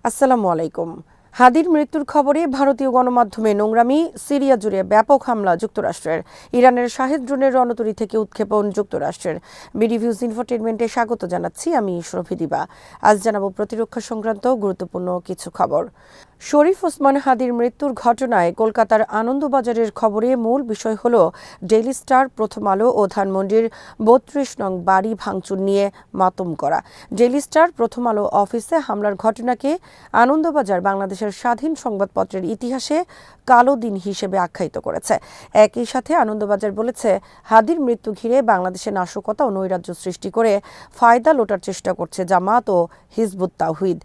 আসসালামু আলাইকুম। হাদির মৃত্যুর খবরে ভারতীয় গণমাধ্যমে নোংরামি, সিরিয়া জুড়ে ব্যাপক হামলা যুক্তরাষ্ট্রের, ইরানের শাহেদ ড্রোনের রণতরী থেকে উৎক্ষেপণ যুক্তরাষ্ট্রের। বিডিভিউজ ইনফোটেনমেন্টে স্বাগত জানাচ্ছি, আমি শরফি দিবা। আজ জানাবো প্রতিরক্ষা সংক্রান্ত গুরুত্বপূর্ণ কিছু খবর। শরীফ ওসমান হাদির মৃত্যুর ঘটনায় কলকাতার আনন্দবাজারের খবরে মূল বিষয় হল ডেইলি স্টার, প্রথম আলো ও ধানমন্ডির ৩২ নং বাড়ি ভাঙচুর নিয়ে মাতম করা। ডেইলি স্টার, প্রথম আলো অফিসে হামলার ঘটনাকে আনন্দবাজার বাংলাদেশের স্বাধীন সংবাদপত্রের ইতিহাসে কালো দিন হিসেবে আখ্যায়িত করেছে। একই সাথে আনন্দবাজার বলেছে, হাদির মৃত্যু ঘিরে বাংলাদেশে নাশকতা ও নৈরাজ্য সৃষ্টি করে ফায়দা লোটার চেষ্টা করছে জামাত ও হিজবুত তাওহীদ।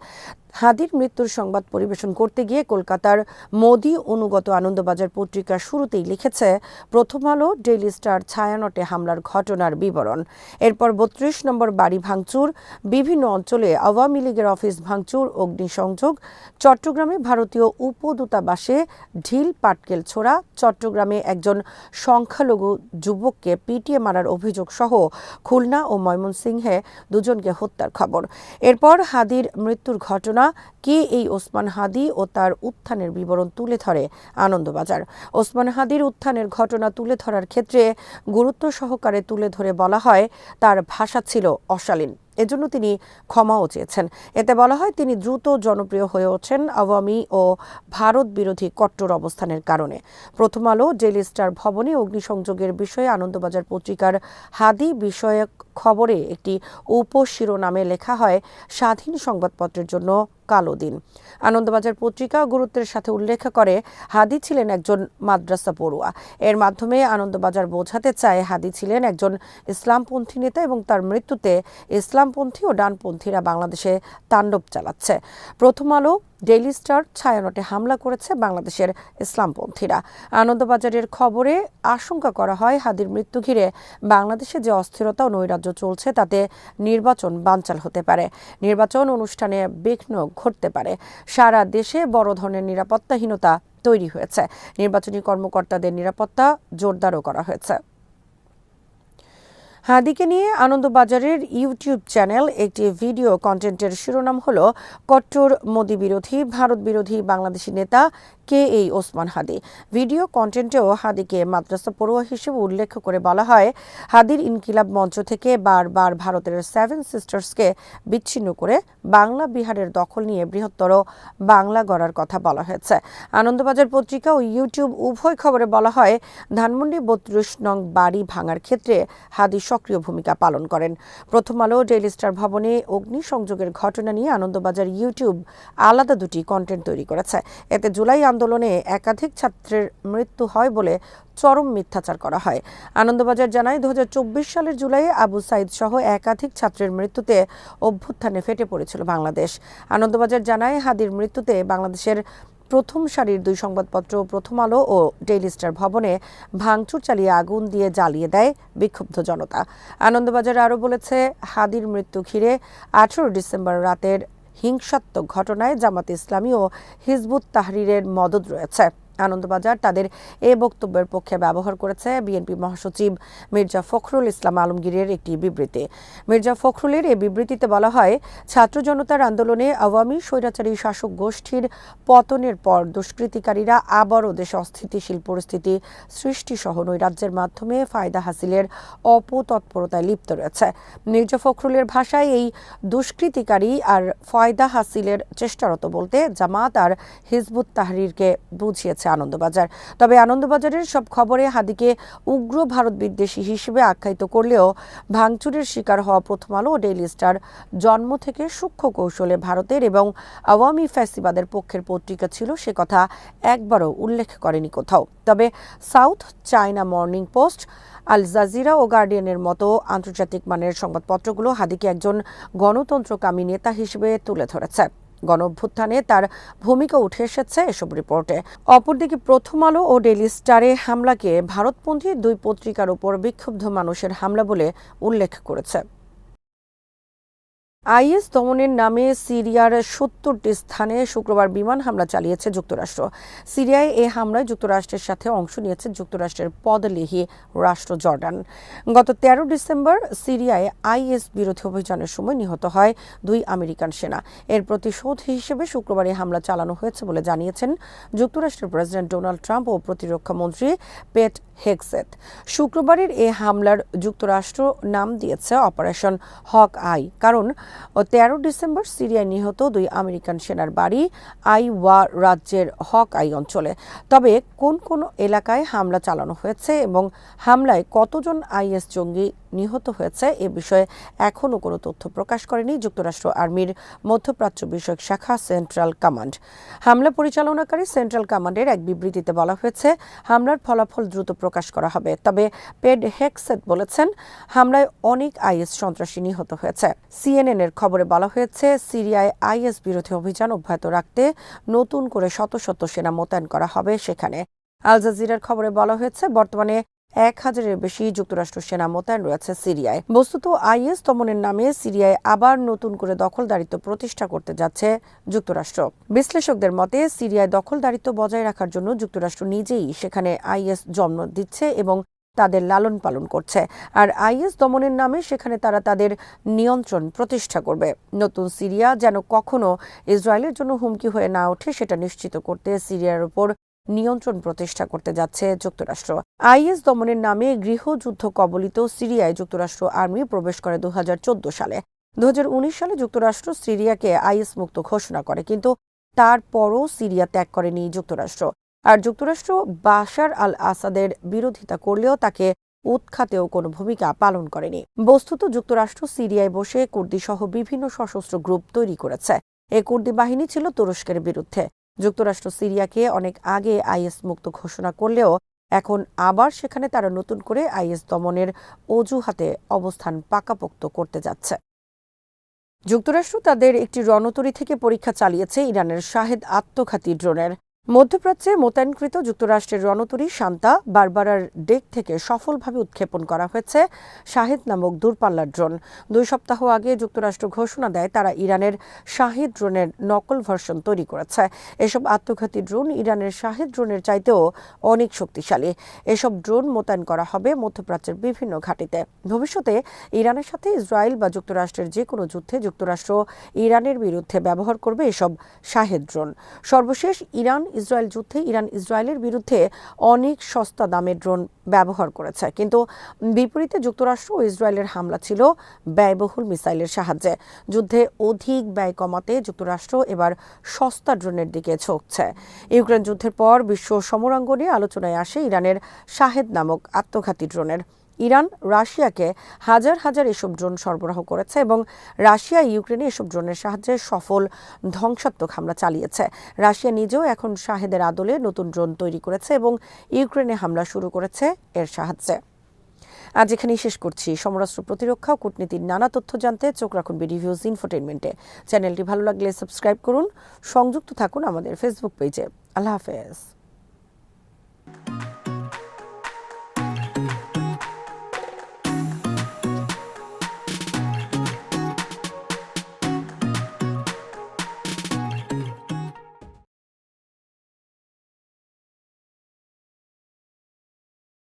হাদির মৃত্যুর সংবাদ পরিবেশন করতে গিয়ে কলকাতার মোদি অনুগত আনন্দবাজার পত্রিকা শুরুতেই লিখেছে, প্রথম আলো ডেইলি স্টার ছায়ানটে হামলার ঘটনার বিবরণ। এরপর ৩২ নম্বর বাড়ি ভাঙচুর, বিভিন্ন অঞ্চলে আওয়ামী লীগের অফিস ভাঙচুর, অগ্নিসংযোগ, চট্টগ্রামে ভারতীয় উপদূতাবাসে ঢিল পাটকেল ছোড়া, চট্টগ্রামে একজন সংখ্যালঘু যুবককে পিটিয়ে মারার অভিযোগ সহ খুলনা ও ময়মনসিংহে দুজনকে হত্যার খবর। এরপর হাদির মৃত্যুর ঘটনা, কে এই ওসমান হাদি ও তার উত্থানের বিবরণ তুলে ধরে আনন্দবাজার। ওসমান হাদির উত্থানের ঘটনা তুলে ধরার ক্ষেত্রে গুরুত্ব সহকারে তুলে ধরে বলা হয়, তার ভাষা ছিল অশালীন, এজন্য তিনি ক্ষমাও চেয়েছেন। এতে বলা হয়, তিনি দ্রুত জনপ্রিয় হয়ে ওঠেন আওয়ামী ও ভারত বিরোধী কট্টর অবস্থানের কারণে। প্রথম আলো ডেইলি স্টার ভবনে অগ্নিসংযোগের বিষয়ে আনন্দবাজার পত্রিকার হাদি বিষয়ক খবরে একটি উপশিরোনামে লেখা হয়, স্বাধীন সংবাদপত্রের জন্য কালো দিন। আনন্দবাজার পত্রিকা গুরুত্বের সাথে উল্লেখ করে, হাদি ছিলেন একজন মাদ্রাসা পড়ুয়া। এর মাধ্যমে আনন্দবাজার বোঝাতে চায়, হাদি ছিলেন একজন ইসলামপন্থী নেতা এবং তার মৃত্যুতে ইসলামপন্থী ও ডানপন্থীরা বাংলাদেশে তাণ্ডব চালাচ্ছে। প্রথম আলো ডেইলি স্টার ছায়ানটে হামলা করেছে বাংলাদেশের ইসলামপন্থীরা। আনন্দবাজারের খবরে আশঙ্কা করা হয়, হাদির মৃত্যু ঘিরে বাংলাদেশে যে অস্থিরতা ও নৈরাজ্য চলছে তাতে নির্বাচন বানচাল হতে পারে, নির্বাচন অনুষ্ঠানে বিঘ্ন ঘটতে পারে। সারা দেশে বড় ধরনের নিরাপত্তাহীনতা তৈরি হয়েছে। নির্বাচনী কর্মকর্তাদের নিরাপত্তা জোরদারও করা হয়েছে। হাদিকে নিয়ে আনন্দবাজারের ইউটিউব চ্যানেল একটি ভিডিও কন্টেন্টের শিরোনাম হল, কট্টর মোদি বিরোধী, ভারত বিরোধী বাংলাদেশি নেতা কে এই ওসমান হাদি। ভিডিও কন্টেন্টেও হাদিকে মাদ্রাসা পড়ুয়া হিসেবে উল্লেখ করে বলা হয়, হাদির ইনকিলাব মঞ্চ থেকে বারবার ভারতের 7 সিস্টার্সকে বিচ্ছিন্ন করে বাংলা বিহারের দখল নিয়ে বৃহত্তর বাংলা গড়ার কথা বলা হয়েছে। আনন্দবাজার পত্রিকা ও ইউটিউব উভয় খবরে বলা হয়, ধানমন্ডি ৩২ নং বাড়ি ভাঙার ক্ষেত্রে হাদি সক্রিয় ভূমিকা পালন করেন। প্রথম আলো ডেইলি স্টার ভবনে অগ্নিসংযোগের ঘটনা নিয়ে আনন্দবাজার ইউটিউব আলাদা দুটি কন্টেন্ট তৈরি করেছে। এতে জুলাই আন্দোলনে একাধিক ছাত্রের মৃত্যু হয় বলে চরম মিথ্যাচার করা হয়। আনন্দবাজার জানায়, ২০২৪ সালের জুলাইয়ে আবু সাইদ সহ একাধিক ছাত্রের মৃত্যুতে অভ্যুত্থানে ফেটে পড়েছিল বাংলাদেশ। আনন্দবাজার জানায়, হাদির মৃত্যুতে বাংলাদেশের প্রথম সারির ২ সংবাদপত্র প্রথম আলো ও ডেইলি স্টার ভবনে ভাঙচুর চালিয়ে আগুন দিয়ে জ্বালিয়ে দেয় বিক্ষুব্ধ জনতা। আনন্দবাজার আরও বলেছে, হাদির মৃত্যু ঘিরে ১৮ ডিসেম্বর রাতের হিংসাত্মক ঘটনায় জামাত ইসলামী ও হিজবুত তাহরিরের মদদ রয়েছে। আনন্দবাজার তাদের এ বক্তব্যের পক্ষে ব্যবহার করেছে বিএনপি মহাসচিব মির্জা ফখরুল ইসলাম আলমগীরের একটি বিবৃতি। মির্জা ফখরুলের এই বিবৃতিতে বলা হয়, ছাত্র জনতার আন্দোলনে আওয়ামী স্বৈরাচারী শাসক গোষ্ঠীর পতনের পর দুষ্কৃতিকারীরা আবারও দেশে অস্থিতিশীল পরিস্থিতি সৃষ্টি সহ নৈরাজ্যের মাধ্যমে ফায়দা হাসিলের অপতৎপরতায় লিপ্ত রয়েছে। মির্জা ফখরুলের ভাষায়, এই দুষ্কৃতিকারী আর ফায়দা হাসিলের চেষ্টারত বলতে জামাত আর হিজবুত তাহরিরকে বুঝিয়েছে আনন্দবাজার। তবে আনন্দবাজারের সব খবরে হাদিকে উগ্র ভারত বিদ্বেষী হিসেবে আখ্যায়িত করলেও ভাঙচুরের শিকার হওয়া প্রথম আলো ও ডেইলি স্টার জন্ম থেকে সূক্ষ্ম কৌশলে ভারতের এবং আওয়ামী ফ্যাসিবাদের পক্ষের পত্রিকা ছিল, সে কথা একবারও উল্লেখ করেনি কোথাও। তবে south China morning post, Al Jazeera ও গার্ডিয়ানের মতো আন্তর্জাতিক মানের সংবাদপত্রগুলো হাদিকে একজন গণতন্ত্রকামী নেতা হিসেবে তুলে ধরেছে। গণঅভ্যুত্থানে তার ভূমিকা উঠে এসেছে এসব রিপোর্টে। অপরদিকে প্রথম আলো ও ডেইলি স্টারে হামলাকে ভারতপন্থী ২ পত্রিকার উপর বিক্ষুব্ধ মানুষের হামলা বলে উল্লেখ করেছে। আইএস দমনের নামে সিরিয়ার ৭০টি স্থানে শুক্রবার বিমান হামলা চালিয়েছে যুক্তরাষ্ট্র। সিরিয়ায় এই হামলায় যুক্তরাষ্ট্রের সাথে অংশ নিয়েছে যুক্তরাষ্ট্রের পদলেহী রাষ্ট্র জর্ডান। গত ১৩ ডিসেম্বর সিরিয়ায় আইএস বিরোধী অভিযানের সময় নিহত হয় ২ আমেরিকান সেনা। এর প্রতিশোধ হিসেবে শুক্রবার এই হামলা চালানো হয়েছে বলে জানিয়েছেন যুক্তরাষ্ট্রের প্রেসিডেন্ট ডোনাল্ড ট্রাম্প ও প্রতিরক্ষা মন্ত্রী পেট হেগসেথ। শুক্রবারের এই হামলার যুক্তরাষ্ট্র নাম দিয়েছে অপারেশন হক আই, কারণ ১৩ ডিসেম্বর সিরিয়ায় নিহত ২ আমেরিকান সেনার বাড়ি আইওয়া রাজ্যের হক আই অঞ্চলে। তবে কোন কোন এলাকায় হামলা চালানো হয়েছে এবং হামলায় কতজন আইএস জঙ্গি নিহত হয়েছে এ বিষয়ে এখনও কোনো তথ্য প্রকাশ করেনি যুক্তরাষ্ট্র আর্মির মধ্যপ্রাচ্য বিষয়ক শাখা সেন্ট্রাল কমান্ড। হামলা পরিচালনাকারী সেন্ট্রাল কমান্ডের এক বিবৃতিতে বলা হয়েছে, হামলার ফলাফল দ্রুত প্রকাশ করা হবে। তবে পেড হেগসেথ বলেছেন, হামলায় অনেক আইএস সন্ত্রাসী নিহত হয়েছে। সিএনএন-এর খবরে বলা হয়েছে, সিরিয়ায় আইএস বিরোধী অভিযান অব্যাহত রাখতে নতুন করে শত শত সেনা মোতায়েন করা হবে সেখানে। আল জাজিরার খবরে বলা হয়েছে, বর্তমানে ১,০০০-এর বেশি যুক্তরাষ্ট্র সেনা মোতায়েন রয়েছে সিরিয়ায়। বস্তুত আইএস দমনের নামে সিরিয়ায় আবার নতুন করে দখলদারিত্ব প্রতিষ্ঠা করতে যাচ্ছে যুক্তরাষ্ট্র। বিশ্লেষকদের মতে, সিরিয়ায় দখলদারিত্ব বজায় রাখার জন্য যুক্তরাষ্ট্র নিজেই সেখানে আইএস জন্ম দিচ্ছে এবং তাদের লালন পালন করছে, আর আইএস দমনের নামে সেখানে তারা তাদের নিয়ন্ত্রণ প্রতিষ্ঠা করবে। নতুন সিরিয়া যেন কখনো ইসরায়েলের জন্য হুমকি হয়ে না ওঠে সেটা নিশ্চিত করতে সিরিয়ার উপর নিয়ন্ত্রণ প্রতিষ্ঠা করতে যাচ্ছে যুক্তরাষ্ট্র। আইএস দমনের নামে গৃহযুদ্ধ কবলিত সিরিয়ায় যুক্তরাষ্ট্র আর্মি প্রবেশ করে ২০১৪ সালে। ২০১৯ সালে যুক্তরাষ্ট্র সিরিয়াকে আইএস মুক্ত ঘোষণা করে, কিন্তু তারপরও সিরিয়া ত্যাগ করেনি যুক্তরাষ্ট্র। আর যুক্তরাষ্ট্র বাশার আল আসাদের বিরোধিতা করলেও তাকে উৎখাতেও কোনো ভূমিকা পালন করেনি। বস্তুত যুক্তরাষ্ট্র সিরিয়ায় বসে কুর্দি সহ বিভিন্ন সশস্ত্র গ্রুপ তৈরি করেছে। এই কুর্দি বাহিনী ছিল তুরস্কের বিরুদ্ধে। যুক্তরাষ্ট্র সিরিয়াকে অনেক আগে আইএস মুক্ত ঘোষণা করলেও এখন আবার সেখানে তারা নতুন করে আইএস দমনের অজুহাতে অবস্থান পাকাপোক্ত করতে যাচ্ছে। যুক্তরাষ্ট্র তাদের একটি রণতরী থেকে পরীক্ষা চালিয়েছে ইরানের শাহেদ আত্মঘাতী ড্রোনের। মধ্যপ্রাচ্যে মোতায়েনকৃত যুক্তরাষ্ট্রের রণতরী শান্তা বারবারার ডেক থেকে সফলভাবে উৎক্ষেপণ করা হয়েছে শাহেদ নামক দূরপাল্লার ড্রোন। ২ সপ্তাহ আগে যুক্তরাষ্ট্র ঘোষণা দেয় তারা ইরানের শাহেদ ড্রোনের নকল ভার্সন তৈরি করেছে। এসব আত্মঘাতী ড্রোন ইরানের শাহেদ ড্রোনের চাইতেও অনেক শক্তিশালী। এসব ড্রোন মোতায়েন করা হবে মধ্যপ্রাচ্যের বিভিন্ন ঘাঁটিতে। ভবিষ্যতে ইরানের সাথে ইসরায়েল বা যুক্তরাষ্ট্রের যে কোনো যুদ্ধে যুক্তরাষ্ট্র ইরানের বিরুদ্ধে ব্যবহার করবে এসব শাহেদ ড্রোন। সর্বশেষ ইরান-ইসরায়েল যুদ্ধে ইরান ইসরায়েলের বিরুদ্ধে অনেক সস্তা দামের ড্রোন ব্যবহার করেছে, কিন্তু বিপরীতে যুক্তরাষ্ট্র ও ইসরায়েলের হামলা ছিল ব্যয়বহুল মিসাইলের সাহায্যে। যুদ্ধে অধিক ব্যয় কমাতে যুক্তরাষ্ট্র এবার সস্তা ড্রোনের দিকে ঝুঁকছে। ইউক্রেন যুদ্ধের পর বিশ্ব সমরাঙ্গনে আলোচনায় আসে ইরানের শাহেদ নামক আত্মঘাতী ড্রোনের। ইরান রাশিয়াকে হাজার হাজার এসব ড্রোন সরবরাহ করেছে এবং রাশিয়া ইউক্রেনে এসব ড্রোনের সাহায্যে সফল ধ্বংসাত্মক হামলা চালিয়েছে। রাশিয়া নিজেও এখন শাহেদের আদলে নতুন ড্রোন তৈরি করেছে এবং ইউক্রেনে হামলা শুরু করেছে এর সাহায্যে। আজ এখানেই শেষ করছি। সমরাস্ত্র প্রতিরক্ষা ও কূটনীতির নানা তথ্য জানতে চোখ রাখুন বিডিভিউজ ইনফোটেইনমেন্টে। চ্যানেলটি ভালো লাগলে সাবস্ক্রাইব করুন, সংযুক্ত থাকুন আমাদের ফেসবুক পেজে। আল্লাহ হাফেজ।